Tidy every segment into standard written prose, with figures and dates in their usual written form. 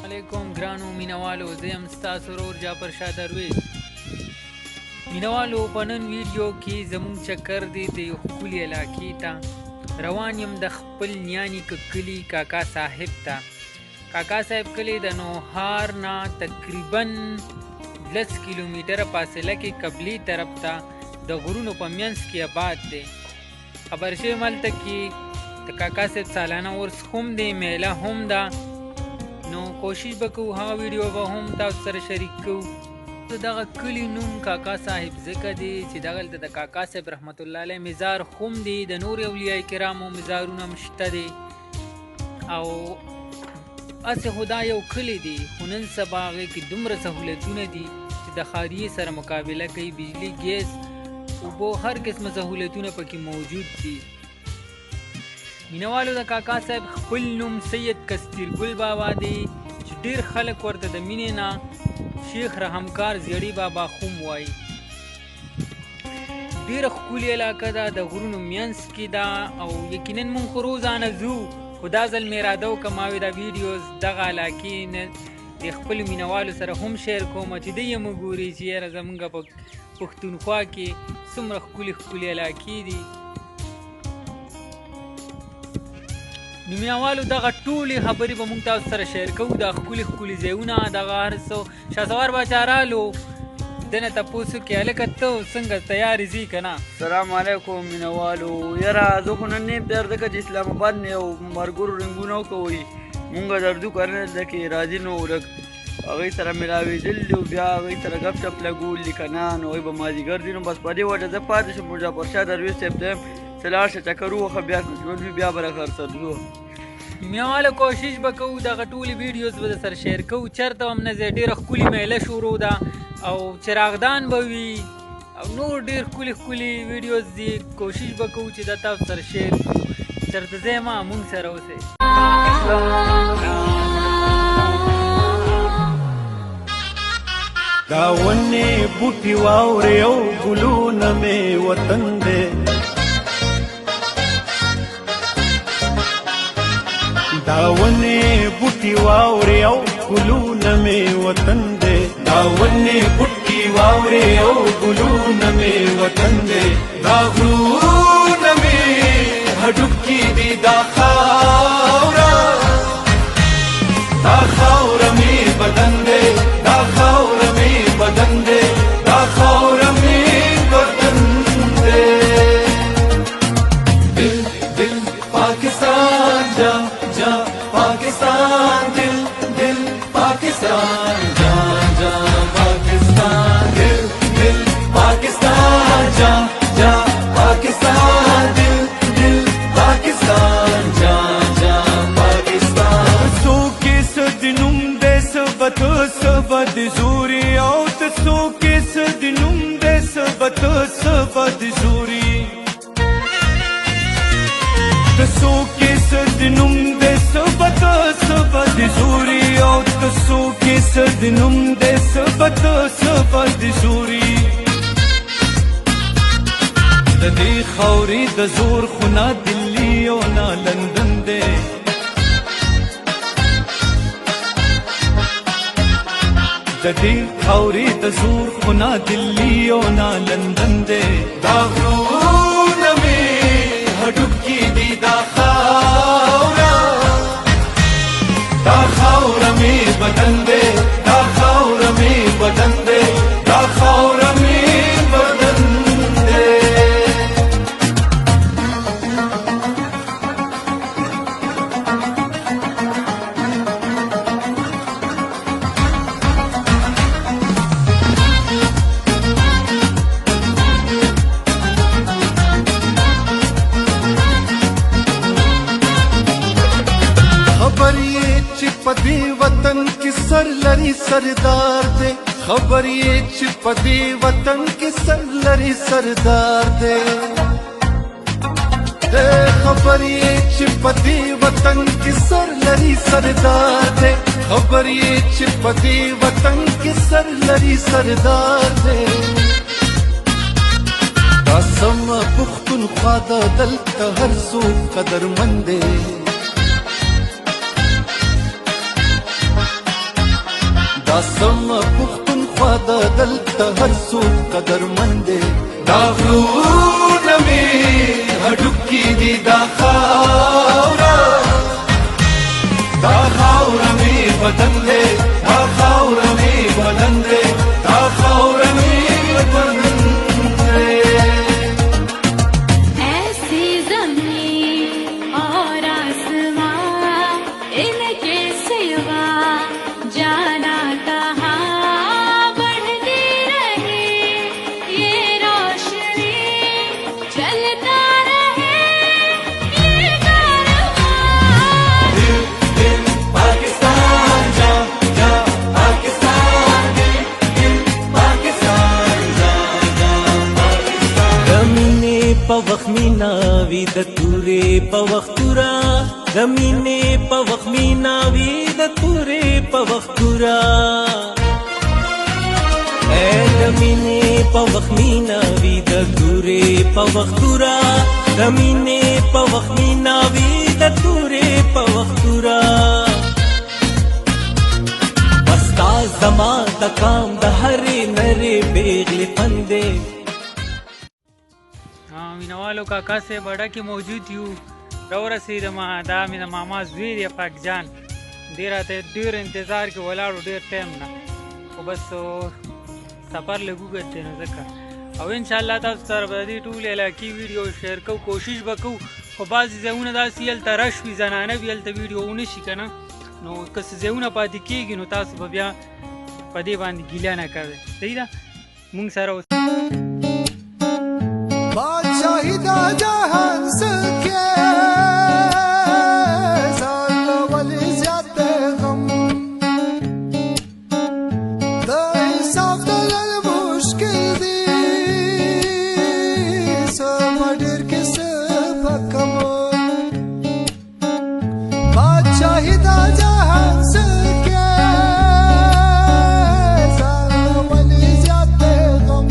علیکم ګرانو مینوالو، زه یم ستاسو ورور جعفر شاه درویش. مینوالو، په نن ویډیو کې زموږ چکر دی د یو ښکلي علاقې ته. روان یم د خپل نیاني کلي کاکا صاحب ته. کاکا صاحب کلی د نوهار نه تقریبا 10 کیلومتره فاصله کې قبلي طرف ته د غرونو په منځ کې آباد دی. خبر شوی ملته کې د کاکا صاحب سالانه ورس هم دی، میله هم ده. نو کوشش به کوو هغه ویډیو به هم تاسو سره شریک کوو. د دغه کلي نوم کاکا صاحب ځکه دی چې دغلته د کاکا صاحب رحمت الله علیه مزار هم دی، د نور اولیاء کرامو مزارونه هم شته دی. او هسې خو دا یو کلی دی، خو نن سبا هغې کې دومره سهولتونه دي چې د ښاریې سره مقابله کوي. بجلي، ګیس، اوبو، هر قسمه سهولتونه پکې موجود دي. مینوالو، د کاکا صاحب خپل نوم سید کستیرګل بابا دی چې ډیر خلک ورته د مینې نه شیخ رحمکار زیړی بابا خوم وایي. ډیره ښکلې علاقه ده، د غرونو منځ کې ده او یقینا مونږ خو روزانه ځو، خو دا ځل مې اراده وکړه ما وې دا ویډیوز دغه علاقې نه د خپلو مینوالو سره هم شیر کوم چې دوی یې وګوري چې یاره زمونږ په پښتونخوا کې څومره ښکلې ښکلې علاقې دي. نو مینوالو، دغه ټولې خبرې به موږ تاسو سره شیر کوو. دا ښکلي ښکلي ځایونه، دغه هر څه. شهسوار باچا رالو، ده نه تپوس وکړې هلکه ته څنګه تیار ځي که نه؟ سلام علیکم مینوالو. یاره زه خو نن نیم تیار ځکه چې اسلام آباد نه یو ملګرو رنګونه وکوئ، مونږ درځو که نه زده کې راځي نو ورک هغوی سره ملاوېدل دي او بیا هغوی سره ګپ شپ لګول دي که نه، نو هغوی به مازدیګر دي. نو بس په دې وجه زه پاتې شم جعفر شاه درویش صاحب ته یم چې لاړ شه چکر ووهه، بیا ژوند وي بیا به راخرڅه ځو. مینوالو، کوشش به کوو دغه ټولې ویډیوز به در سره شیر کوو. چېرته هم نه ځئ، ډېره ښکلې میله شروع ده او چراغدان به وي او نور ډېر ښکلي ښکلي ویډیوز دي. کوشش به کوو چې دا تاسو سره شیر کړو. چېرته ځئ مه، مونږ سره اوسئ. دا ونې بوټي واورې او ګلونه مې وطن دی، دا ونې بوټي واورې او ګلونه مې وطن دی، دا ونې بوټي واورې او ګلونه مې وطن دی، دا غرونه مې هډوکي دي، دا خاوره مې بدن دی، دا خاوره مې بدن دی، دا خاوره مې بدن دی. دل دل پاکستان جا جا پاکستان، دل دل پاکستان جا جا پاکستان، دل دل پاکستان جا جا پاکستان، دل دل پاکستان جا جا پاکستان. سو کې سد نوم دې سبت سبد زوري او تسو کې سد نوم دې سبت سبد زوري، تسو کې سد نوم دې سبت سبد زوري او تسو کې سد نوم دې سبت سبد زوري. د دې خاورې د زور خو نه دلی او نه لندن دی، د دې خاورې د زور خو نه دلی او نه لندن دی، دا غرونه مې هډوکي دي، دا خاوره مې بدن دی، دا خاوره مې بدن دی، دا خاوره مې بدن دی. پدې وطن کې سر لري سردار دی، خبر یې چې پدې وطن کې سر لري سردار دی، خبر یې چې پدې وطن کې سر لري سردار دی، خبر یې چې پدې وطن کې سر لري سردار دی. دا سم پښتونخوا د دلته هر څوک قدرمند دی، دا سم پښتونخوا د دلته هر څوک قدرمند دی دا غرونه مې هډوکي دي دا خاوره مې بدن دی دا خاوره مې بدن دی دا خاوره مې بدن دی په وخت مینا وی د تورې په وخت تورا د مینې په وخت مینا وی د تورې په وخت تورا اے د مینې په وخت مینا وی د تورې په وخت تورا د مینې په وخت مینا وی د تورې په وخت تورا وستا زما د کام د هرې نرې پیغلې پندې مینوالو کاکا سے بڑا کې موجود یو راورسېدم دا مې د ماما زوی دی پاک جان دی راته ډېر انتظار کې ولاړو ډېر ټایم نه خو بس سفر لږ اوږد دی نو ځکه او انشاءالله تاسو سره به د دې ټولې علاقې ویډیو شیر کوو کوشش به کوو خو بعضې ځایونه داسې هلته رش وي زنانه وي هلته ویډیو ونه شي که نه نو که څه ځایونه پاتې کېږي نو تاسو به بیا په دې باندې ګیله نه کوئ صحیح ده مونږ سره बादशाही दा जहान सके साल वाले ज्यादा गम दा हिसाब दलल मुश्किल दी सब डर के सब कम बादशाही दा जहान सके साल वाले ज्यादा गम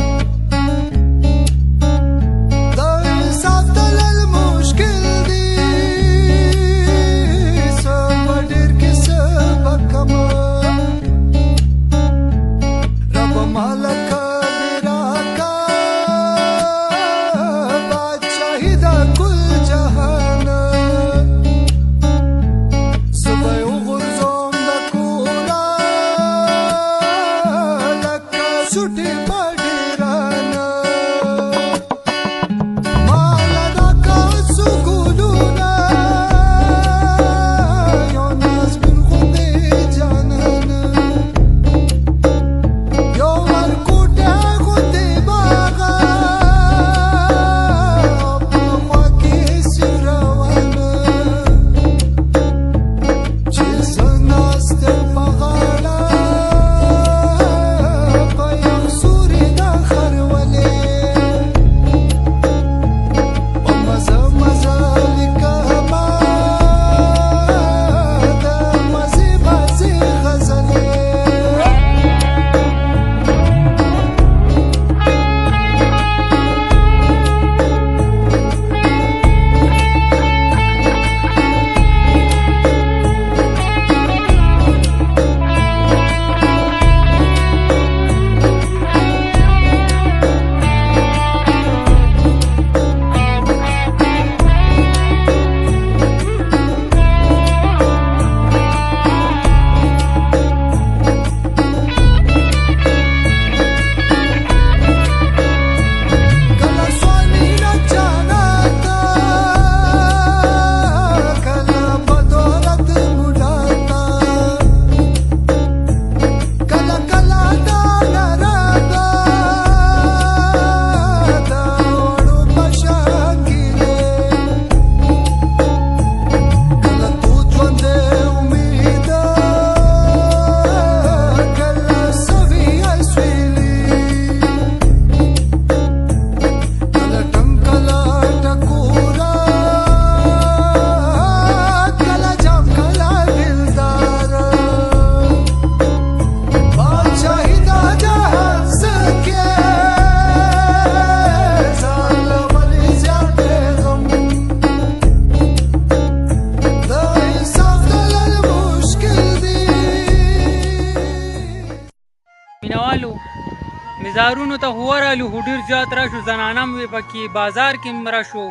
بازارونو ته ورالو خو ډېر زیات راشو زنانه هم وې پکې بازار کې هم راشو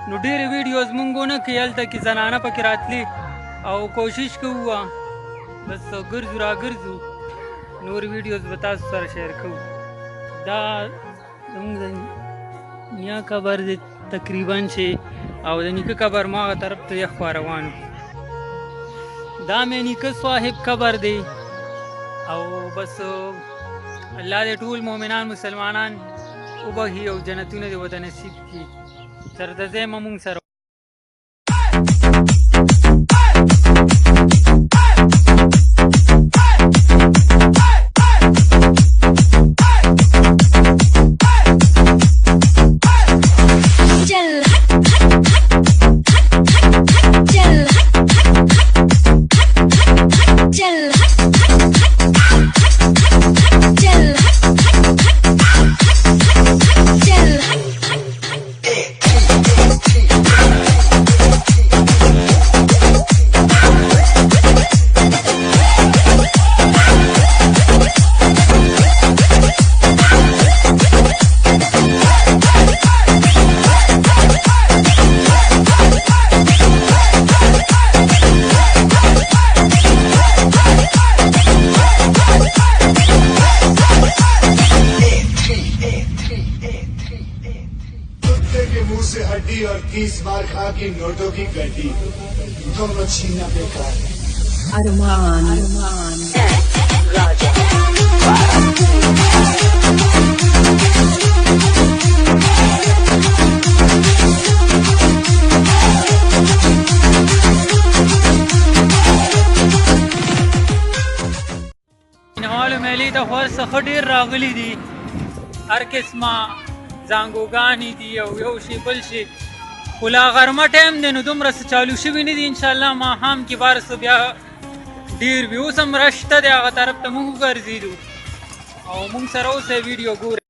نو ډېرې ویډیوز مونږ ونه کړې هلته کې زنانه پکې راتلې او کوشش کوو بس ګرځو را ګرځو نور ویډیوز به تاسو سره شیر کوو دا زموږ د نیا قبر دی تقریبا چې او د نیکه قبر ما هغه طرف ته یخ خوا روانو دا مې نیکه صاحب قبر دی او بس الله دې ټول مؤمنان مسلمانان وبخي او جنتونه دې ورته نصیب کړي تر د ځایه مونږ سره से हड्डी और 30 बार खा की नोटों की गड्डी दोनों छीना बेकार है अरमान राजा نوالو میلی ته خور څخه ډېر راغلي دي هر قسمه زانګوګانې دي او یو شي بل شي خو لا غرمه ټایم دی نو دومره څه چالو شوي نه دي انشاءالله ماښام کې بار څه بیا ډېر وي اوس هم رش ته دی هغه طرف ته موږ وګرځېدو او موږ سره اوسئ ویډیو ګورئ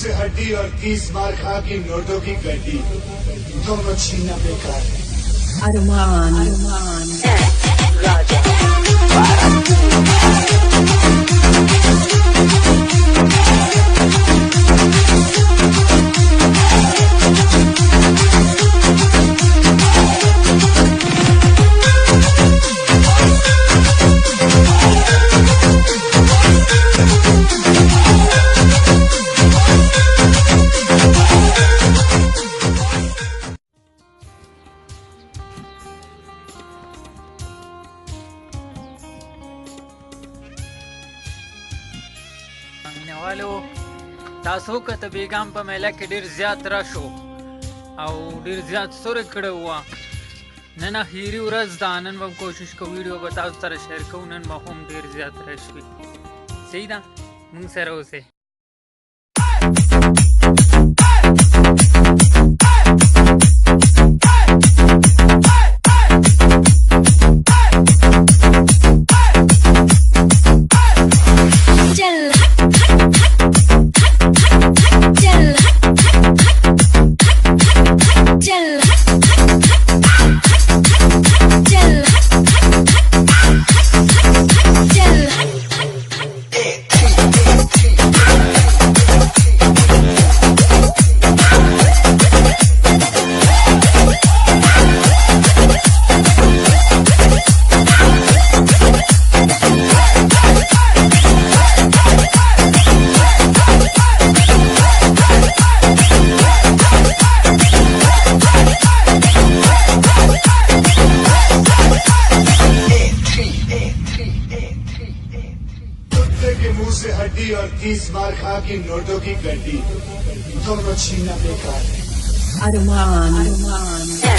से हड्डी और 30 बार खा की नोटों की गड्डी दोनों छीना बेकार है अरमान राजा مینوالو تاسو که ته بیګام په میله کې ډېر زیات راشو او ډېر زیات سورې کړی وه نن اخري ورځ ده نن به کوشش کوو ویډیو به تاسو سره شیر کوو نن به هم ډېر زیات رش وي صحیح ده موږ سره اوسئ चल इस बार खा की नोटों की गड्डी दोनों छीना बेकार है। Arman.